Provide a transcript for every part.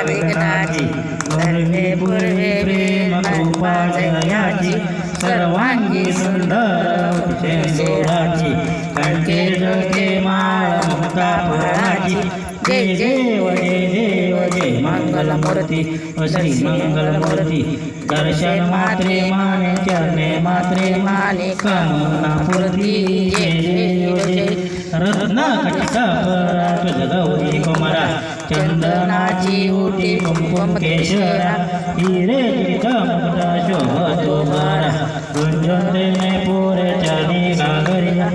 विघ्नाची सर्वे पूर्वे प्रेम कृपा जयाची सर्वांगी सुंदर शेषाची कंठे जोगे माळ मुक्ता फळाची जय देव जय देव जय मंगलमूर्ती श्री मंगलमूर्ती दर्शन मात्रे माने चरणे मात्रे माने कामना पूर्ती जय देव जय रत्नाकटिका तुझ गौरी कुमारा चंदनाची उटी कुंकुम केशरा हिरे मुक्ता शोभतो बारा गुंजने पुरे चरणी गागरिया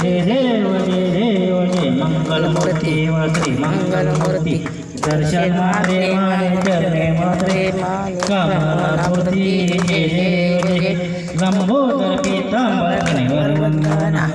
जय देव जय मंगलमूर्ती श्री मंगलमूर्ती दर्शन मात्रे माने चरणे मात्रे माने कामना पूर्ती जय देव जय लंबोदर पीतांबर वंदना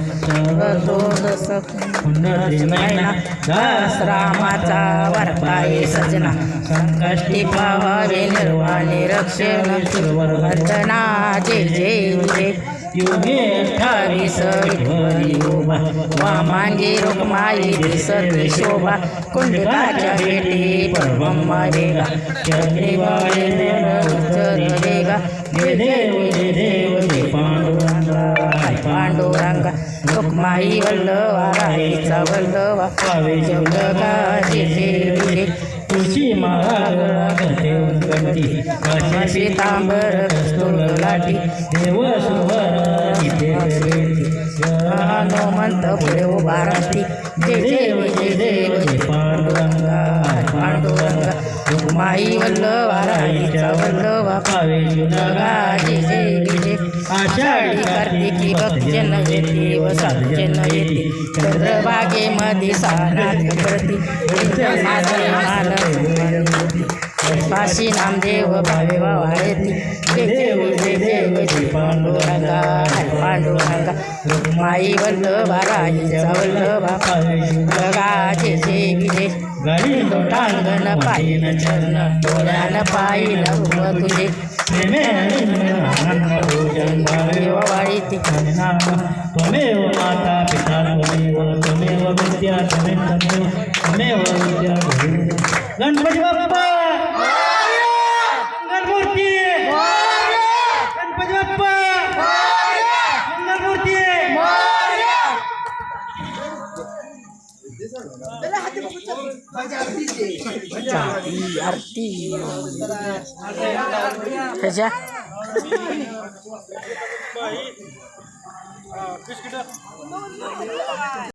नैना दास रामाचा वरपाये सजना संकष्टी पावावे निर्वाणे रक्षण वंदना जय जय जय युगे 28 विठ्ठली उभा वामांगी रुक्माई दिसते शोभा कुंडकाच्या भेटी परब्रह्मा वेगा चक्रीवाळे उच्चर वेगा जय देव जय पांडुरंगा पांडुरंगा रुक्माई वल्लवा राईचा वल्लवा पावे जवलगा जय देव जय तुळशी माळा गंठी काशी तांबर कस्तूर लाटी देव सुवर हनुमंत पुढे उभा राहती जय देव जय पांडुरंगा पांडुरंगा रुक्माई वल्लवा राईचा वल्लवा पावे जवलगा जय जय आषाढी कार्तिकी भक्तजन येती व साधुजन येती चंद्रभागेमध्ये सानाथ करती काशी नामदेव भावे वाळती जय देव जय पांडुरंगा पांडुरंगा रुक्माई वल्लभा राईचा वल्लभा जगा जय जय गडी लोटांगण पाहिन चरण डोळ्यानं पाहिन तुझे वाळीती त्वमेव माता पिता त्वमेव विद्या त्वमेव विद्या गणपती बाप्पा मंगलमूर्ती गणपती बाप्पा मंगलमूर्ती आरती